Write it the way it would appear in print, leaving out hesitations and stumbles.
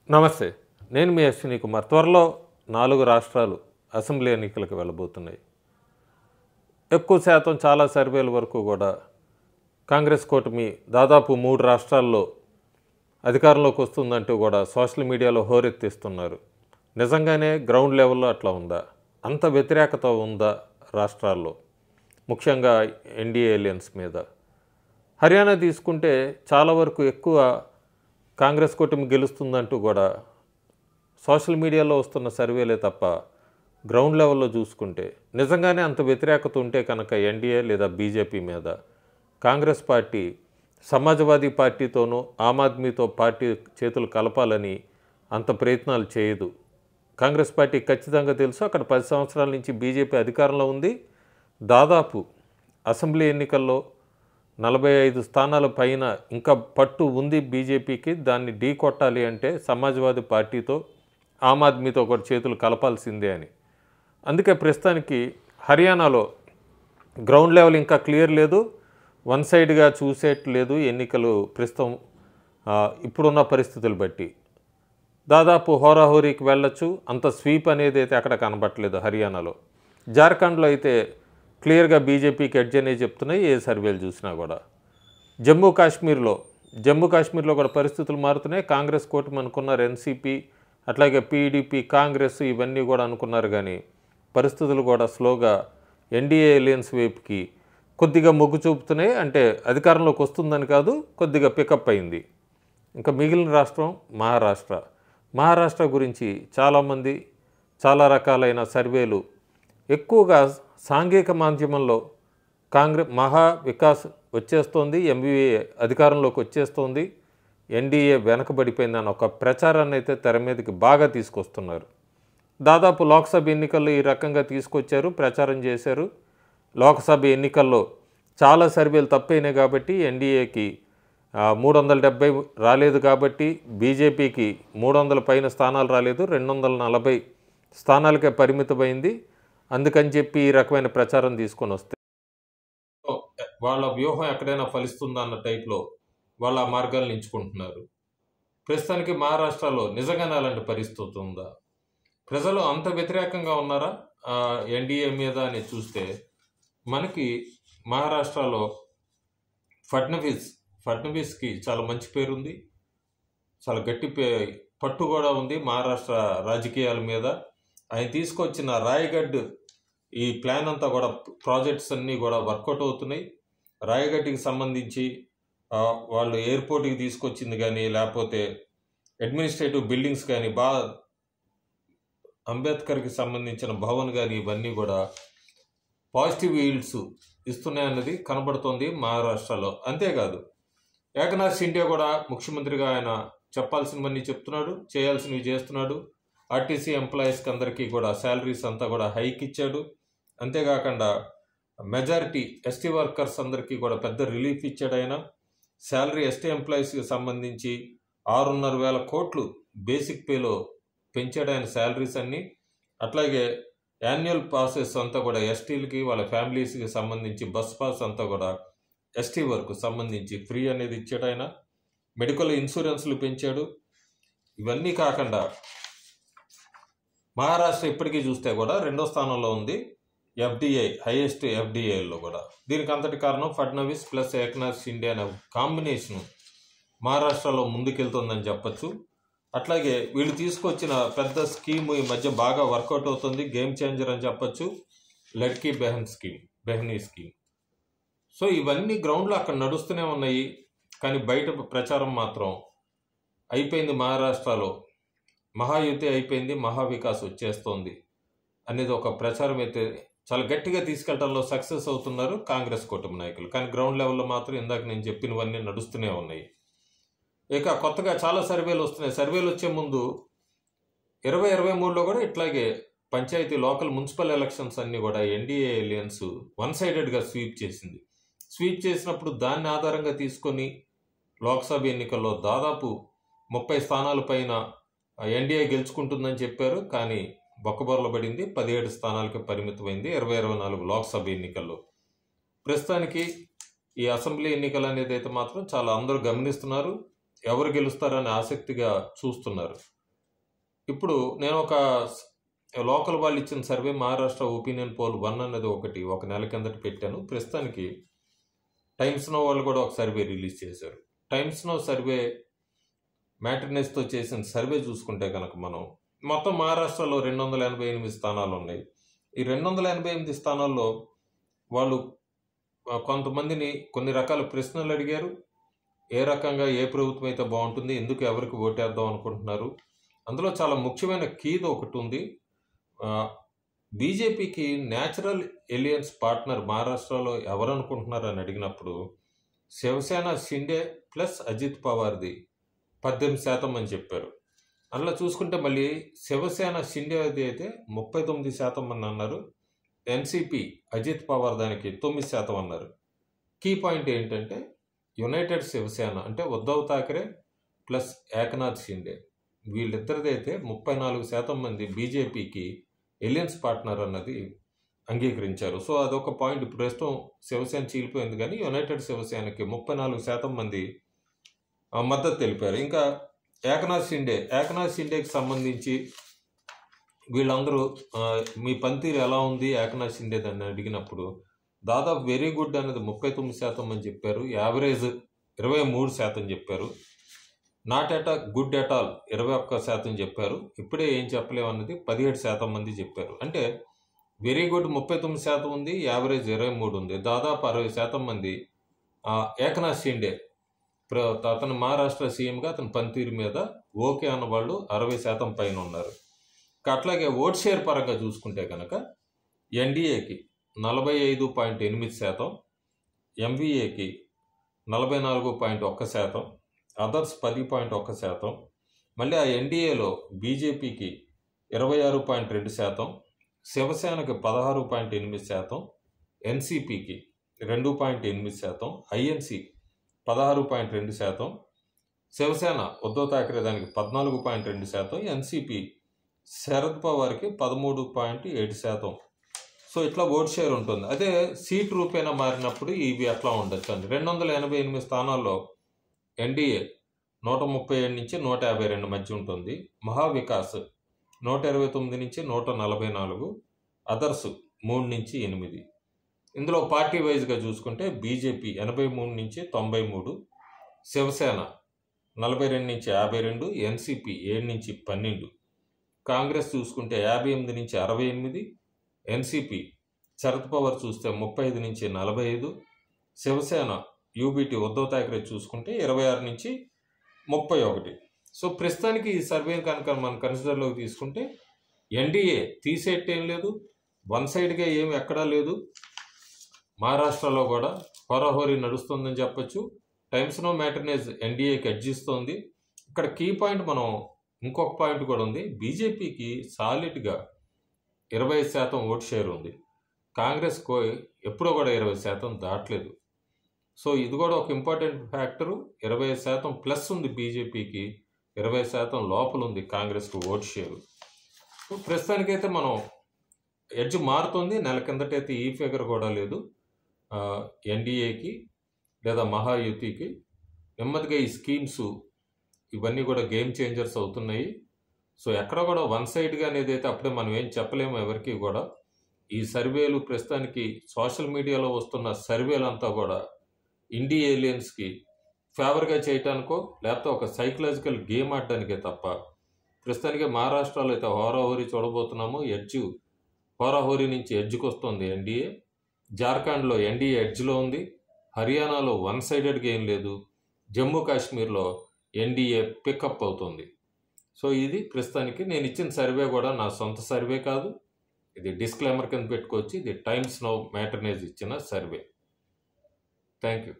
నమస్తే. నేను మీ అశ్విని కుమార్. త్వరలో 4 రాష్ట్రాలు అసెంబ్లీ ఎన్నికలకు వెళ్ళబోతున్నాయి. ఎక్కువ శాతం చాలా సర్వేల వరకు కూడా కాంగ్రెస్ కూటమి దాదాపు 3 రాష్ట్రాల్లో అధికారంలోకి వస్తుందంటూ కూడా సోషల్ మీడియాలో హోరెత్తిస్తున్నారు. నిజంగానే గ్రౌండ్ లెవెల్లో అట్లా ఉందా? అంత వ్యతిరేకత ఉందా రాష్ట్రాల్లో, ముఖ్యంగా ఎన్డీఏ అలయన్స్ మీద? హర్యానా తీసుకుంటే చాలా వరకు ఎక్కువ కాంగ్రెస్ కూటమి గెలుస్తుందంటూ కూడా సోషల్ మీడియాలో వస్తున్న సర్వేలే తప్ప గ్రౌండ్ లెవెల్లో చూసుకుంటే నిజంగానే అంత వ్యతిరేకత ఉంటే కనుక ఎన్డీఏ లేదా బీజేపీ మీద కాంగ్రెస్ పార్టీ సమాజ్వాదీ పార్టీతోనూ ఆమ్ ఆద్మీతో పార్టీ చేతులు కలపాలని అంత ప్రయత్నాలు చేయదు. కాంగ్రెస్ పార్టీ ఖచ్చితంగా తెలుసు, అక్కడ 10 సంవత్సరాల నుంచి బీజేపీ అధికారంలో ఉంది. దాదాపు అసెంబ్లీ ఎన్నికల్లో 45 స్థానాల పైన ఇంకా పట్టు ఉంది బీజేపీకి. దాన్ని ఢీ కొట్టాలి అంటే సమాజ్వాదీ పార్టీతో ఆమ్ ఆద్మీతో కూడా చేతులు కలపాల్సిందే అని. అందుకే ప్రస్తుతానికి హర్యానాలో గ్రౌండ్ లెవెల్ ఇంకా క్లియర్ లేదు, వన్ సైడ్గా చూసేట్లేదు ఎన్నికలు ప్రస్తుతం ఇప్పుడున్న పరిస్థితులు బట్టి. దాదాపు హోరాహోరీకి వెళ్ళొచ్చు, అంత స్వీప్ అనేది అయితే అక్కడ కనబట్టలేదు హర్యానాలో. జార్ఖండ్లో అయితే క్లియర్గా బీజేపీకి ఎడ్జ్ అనేది చెప్తున్నాయి ఏ సర్వేలు చూసినా కూడా. జమ్మూ కాశ్మీర్లో కూడా పరిస్థితులు మారుతున్నాయి. కాంగ్రెస్ కూటమి అనుకున్నారు, ఎన్సీపీ అట్లాగే పీడీపీ, కాంగ్రెస్ ఇవన్నీ కూడా అనుకున్నారు, కానీ పరిస్థితులు కూడా స్లోగా ఎన్డీఏ అలయన్స్ వైపుకి కొద్దిగా మొగ్గు చూపుతున్నాయి. అంటే అధికారంలోకి వస్తుందని కాదు, కొద్దిగా పికప్ అయింది. ఇంకా మిగిలిన రాష్ట్రం మహారాష్ట్ర గురించి చాలామంది చాలా రకాలైన సర్వేలు ఎక్కువగా సాంఘిక మాధ్యమంలో మహా వికాస్ వచ్చేస్తోంది, ఎంవీఏ అధికారంలోకి వచ్చేస్తోంది, ఎన్డీఏ వెనకబడిపోయిందని ఒక ప్రచారాన్ని అయితే తెర మీదకి బాగా తీసుకొస్తున్నారు. దాదాపు లోక్సభ ఎన్నికల్లో ఈ రకంగా తీసుకొచ్చారు, ప్రచారం చేశారు. లోక్సభ ఎన్నికల్లో చాలా సర్వేలు తప్పైనాయి కాబట్టి ఎన్డీఏకి 370 రాలేదు, కాబట్టి బీజేపీకి 300 పైన స్థానాలు రాలేదు, 240 స్థానాలకే పరిమితమైంది. అందుకని చెప్పి ఈ రకమైన ప్రచారం తీసుకొని వస్తే వాళ్ళ వ్యూహం ఎక్కడైనా ఫలిస్తుందా అన్న టైప్లో వాళ్ళ ఆ మార్గాలను ఎంచుకుంటున్నారు. ప్రస్తుతానికి మహారాష్ట్రలో నిజంగానే అలాంటి పరిస్థితి ఉందా? ప్రజలు అంత వ్యతిరేకంగా ఉన్నారా ఎన్డీఏ మీద అని చూస్తే మనకి మహారాష్ట్రలో ఫడ్నవీస్కి చాలా మంచి పేరుంది, చాలా గట్టి పట్టు కూడా ఉంది మహారాష్ట్ర రాజకీయాల మీద. ఆయన తీసుకొచ్చిన రాయగఢ్ ఈ ప్లాన్ అంతా కూడా, ప్రాజెక్ట్స్ అన్నీ కూడా వర్కౌట్ అవుతున్నాయి. రాయగఢ్కి సంబంధించి వాళ్ళు ఎయిర్పోర్ట్కి తీసుకొచ్చింది కానీ, లేకపోతే అడ్మినిస్ట్రేటివ్ బిల్డింగ్స్ కానీ, అంబేద్కర్కి సంబంధించిన భవన్ కానీ, ఇవన్నీ కూడా పాజిటివ్ ఈల్డ్స్ ఇస్తున్నాయన్నది కనబడుతోంది మహారాష్ట్రలో. అంతేకాదు ఏకనాథ్ షిండే కూడా ముఖ్యమంత్రిగా ఆయన చెప్పాల్సినవన్నీ చెప్తున్నాడు, చేయాల్సినవి చేస్తున్నాడు. ఆర్టీసీ ఎంప్లాయీస్కి అందరికీ కూడా శాలరీస్ అంతా కూడా హైక్ ఇచ్చాడు. అంతేకాకుండా మెజారిటీ ఎస్టీ వర్కర్స్ అందరికీ కూడా పెద్ద రిలీఫ్ ఇచ్చాడు ఆయన. శాలరీ ఎస్టీ ఎంప్లాయీస్కి సంబంధించి 6,500 కోట్లు బేసిక్ పేలో పెంచాడు ఆయన శాలరీస్ అన్నీ. అట్లాగే యాన్యువల్ పాసెస్ అంతా కూడా ఎస్టీలకి వాళ్ళ ఫ్యామిలీస్కి సంబంధించి బస్ పాస్ అంతా కూడా ఎస్టీ వరకు సంబంధించి ఫ్రీ అనేది ఇచ్చాడు ఆయన. మెడికల్ ఇన్సూరెన్స్లు పెంచాడు. ఇవన్నీ కాకుండా మహారాష్ట్ర ఇప్పటికీ చూస్తే కూడా 2వ స్థానంలో ఉంది ఎఫ్డిఐ, హైయెస్ట్ ఎఫ్డిఐలో కూడా. దీనికి అంతటి కారణం ఫడ్నవీస్ ప్లస్ ఏకనాథ్ షిండే అనే కాంబినేషను మహారాష్ట్రలో ముందుకెళ్తుందని చెప్పచ్చు. అట్లాగే వీళ్ళు తీసుకొచ్చిన పెద్ద స్కీము ఈ మధ్య బాగా వర్కౌట్ అవుతుంది, గేమ్ చేంజర్ అని చెప్పచ్చు, లడ్కీ బెహనీ స్కీమ్. సో ఇవన్నీ గ్రౌండ్లో అక్కడ నడుస్తూనే ఉన్నాయి, కానీ బయట ప్రచారం మాత్రం అయిపోయింది. మహారాష్ట్రలో మహాయుతి అయిపోయింది, మహావికాస్ వచ్చేస్తోంది అనేది ఒక ప్రచారం అయితే చాలా గట్టిగా తీసుకెళ్లడంలో సక్సెస్ అవుతున్నారు కాంగ్రెస్ కూటమి నాయకులు. కానీ గ్రౌండ్ లెవెల్లో మాత్రం ఇందాక నేను చెప్పినవన్నీ నడుస్తూనే ఉన్నాయి. ఇక కొత్తగా చాలా సర్వేలు వస్తున్నాయి. సర్వేలు వచ్చే ముందు 2023లో కూడా ఇట్లాగే పంచాయతీ లోకల్ మున్సిపల్ ఎలక్షన్స్ అన్నీ కూడా ఎన్డీఏ అలయన్స్ వన్ సైడెడ్గా స్వీప్ చేసింది. స్వీప్ చేసినప్పుడు దాన్ని ఆధారంగా తీసుకొని లోక్సభ ఎన్నికల్లో దాదాపు 30 స్థానాల పైన ఎన్డీఏ గెలుచుకుంటుందని చెప్పారు, కానీ బొక్కబొరల పడింది, 17 స్థానాలకి పరిమితమైంది 2024 లోక్సభ ఎన్నికల్లో. ప్రస్తుతానికి ఈ అసెంబ్లీ ఎన్నికలు అనేది అయితే మాత్రం చాలా అందరూ గమనిస్తున్నారు, ఎవరు గెలుస్తారని ఆసక్తిగా చూస్తున్నారు. ఇప్పుడు నేను ఒక లోకల్ వాళ్ళు ఇచ్చిన సర్వే మహారాష్ట్ర ఒపీనియన్ పోల్ 1 అన్నది ఒక నెల కిందట పెట్టాను. ప్రస్తుతానికి టైమ్స్ నో వాళ్ళు కూడా ఒక సర్వే రిలీజ్ చేశారు. టైమ్స్ నో సర్వే మ్యాట్రినెస్తో చేసిన సర్వే చూసుకుంటే కనుక మనం మొత్తం మహారాష్ట్రలో 288 స్థానాలు ఉన్నాయి. ఈ 288 స్థానాల్లో వాళ్ళు కొంతమందిని కొన్ని రకాల ప్రశ్నలు అడిగారు. ఏ రకంగా ఏ ప్రభుత్వం అయితే బాగుంటుంది, ఎందుకు ఎవరికి ఓటేద్దాం అనుకుంటున్నారు. అందులో చాలా ముఖ్యమైన కీది ఒకటి ఉంది. బీజేపీకి న్యాచురల్ ఎలియన్స్ పార్ట్నర్ మహారాష్ట్రలో ఎవరు అనుకుంటున్నారు అని అడిగినప్పుడు శివసేన షిండే ప్లస్ అజిత్ పవార్ది 18% అని చెప్పారు. అందులో చూసుకుంటే మళ్ళీ శివసేన షిండేది అయితే 39% అని అన్నారు. ఎన్సీపీ అజిత్ పవార్ దానికి 9% అన్నారు. కీ పాయింట్ ఏంటంటే యునైటెడ్ శివసేన అంటే ఉద్ధవ్ ఠాక్రే ప్లస్ ఏకనాథ్ షిండే వీళ్ళిద్దరిదైతే 34% మంది బీజేపీకి ఎలియన్స్ పార్ట్నర్ అన్నది అంగీకరించారు. సో అదొక పాయింట్. ప్రస్తుతం శివసేన చీలిపోయింది కానీ యునైటెడ్ శివసేనకి 34% మంది మద్దతు తెలిపారు. ఇంకా ఏకనాథ్ షిండేకి సంబంధించి వీళ్ళందరూ మీ పనితీరు ఎలా ఉంది ఏకనాథ్ షిండే అని అడిగినప్పుడు దాదాపు వెరీ గుడ్ అనేది 39% అని చెప్పారు. యావరేజ్ 23% చెప్పారు. Not at good at all 21% చెప్పారు. ఇప్పుడే ఏం చెప్పలేము అన్నది 17% మంది చెప్పారు. అంటే వెరీ గుడ్ 39% ఉంది, యావరేజ్ 23 ఉంది. దాదాపు 60% మంది ఏకనాథ్ షిండే అతను మహారాష్ట్ర సీఎంగా అతని పనితీరు మీద ఓకే అన్న వాళ్ళు 60% పైన ఉన్నారు. అట్లాగే ఓట్ షేర్ పరంగా చూసుకుంటే కనుక ఎన్డీఏకి 45.8%, ఎంవీఏకి 44.1%, అదర్స్ 10.1%, మళ్ళీ ఆ ఎన్డీఏలో బీజేపీకి 26.2%, శివసేనకి 16.8%, ఎన్సీపీకి 2.8%, ఐఎన్సీ 16.2%, శివసేన ఉద్ధవ్ ఠాక్రే దానికి 14.2%, ఎన్సీపీ శరద్ పవార్కి 13.7%. సో ఇట్లా ఓట్ షేర్ ఉంటుంది. అదే సీట్ రూపేణా మారినప్పుడు ఇవి అట్లా ఉండొచ్చు అండి. 288 స్థానాల్లో ఎన్డీఏ 137 నుంచి 152 మధ్య ఉంటుంది. మహావికాస్ 129 నుంచి 144, అదర్స్ 3 నుంచి 8. ఇందులో పార్టీ వైజ్గా చూసుకుంటే బీజేపీ 83 నుంచి 93, శివసేన 42 నుంచి 52, ఎన్సీపీ 7 నుంచి 12, కాంగ్రెస్ చూసుకుంటే 58 నుంచి 68, ఎన్సీపీ శరద్ పవార్ చూస్తే 35 నుంచి 45, శివసేన యూబీటీ ఉద్ధవ్ ఠాక్రే చూసుకుంటే 26 నుంచి 31. సో ప్రస్తుతానికి ఈ సర్వేని కనుక మనం కన్సిడర్లోకి తీసుకుంటే ఎన్డీఏ తీసేట్టేం లేదు, వన్ సైడ్గా ఏమి ఎక్కడా లేదు. మహారాష్ట్రలో కూడా హోరాహోరీ నడుస్తుందని చెప్పొచ్చు. టైమ్స్ నో మ్యాటర్నేజ్ ఎన్డీఏకి అడ్జిస్తోంది. ఇక్కడ కీ పాయింట్ మనం ఇంకొక పాయింట్ కూడా ఉంది. బీజేపీకి సాలిడ్గా 20% ఓట్ షేర్ ఉంది. కాంగ్రెస్కు ఎప్పుడో కూడా 20% దాటలేదు. సో ఇది కూడా ఒక ఇంపార్టెంట్ ఫ్యాక్టరు. 20% ప్లస్ ఉంది బీజేపీకి, 20% లోపల ఉంది కాంగ్రెస్కు ఓట్ షేరు. సో ప్రస్తుతానికైతే మనం ఎడ్జ్ మారుతుంది. నెల కిందటైతే ఈ ఫిగర్ కూడా లేదు ఎన్డీఏకి లేదా మహాయుతికి. నెమ్మదిగా ఈ స్కీమ్స్ ఇవన్నీ కూడా గేమ్ చేంజర్స్ అవుతున్నాయి. సో ఎక్కడ కూడా వన్ సైడ్గా అనేది అయితే అప్పుడే మనం ఏం చెప్పలేము ఎవరికి కూడా. ఈ సర్వేలు ప్రస్తుతానికి సోషల్ మీడియాలో వస్తున్న సర్వేలంతా కూడా ఇండి ఏలియన్స్కి ఫేవర్గా చేయటానికో లేకపోతే ఒక సైకలాజికల్ గేమ్ ఆడడానికే తప్ప ప్రస్తుతానికి మహారాష్ట్రలో అయితే హోరాహోరీ చూడబోతున్నాము. హోరాహోరీ నుంచి ఎడ్జ్కి వస్తుంది ఎన్డీఏ. జార్ఖండ్లో ఎన్డీఏ ఎడ్జ్లో ఉంది. హర్యానాలో వన్ సైడెడ్గా ఏం లేదు. జమ్మూ కాశ్మీర్లో ఎన్డీఏ పికప్ అవుతుంది. సో ఇది ప్రస్తుతానికి నేను ఇచ్చిన సర్వే కూడా నా సొంత సర్వే కాదు. ఇది డిస్క్లైమర్ కింద పెట్టుకోవచ్చు. ఇది టైమ్స్ నౌ మ్యాటర్నేజ్ ఇచ్చిన సర్వే. Thank you.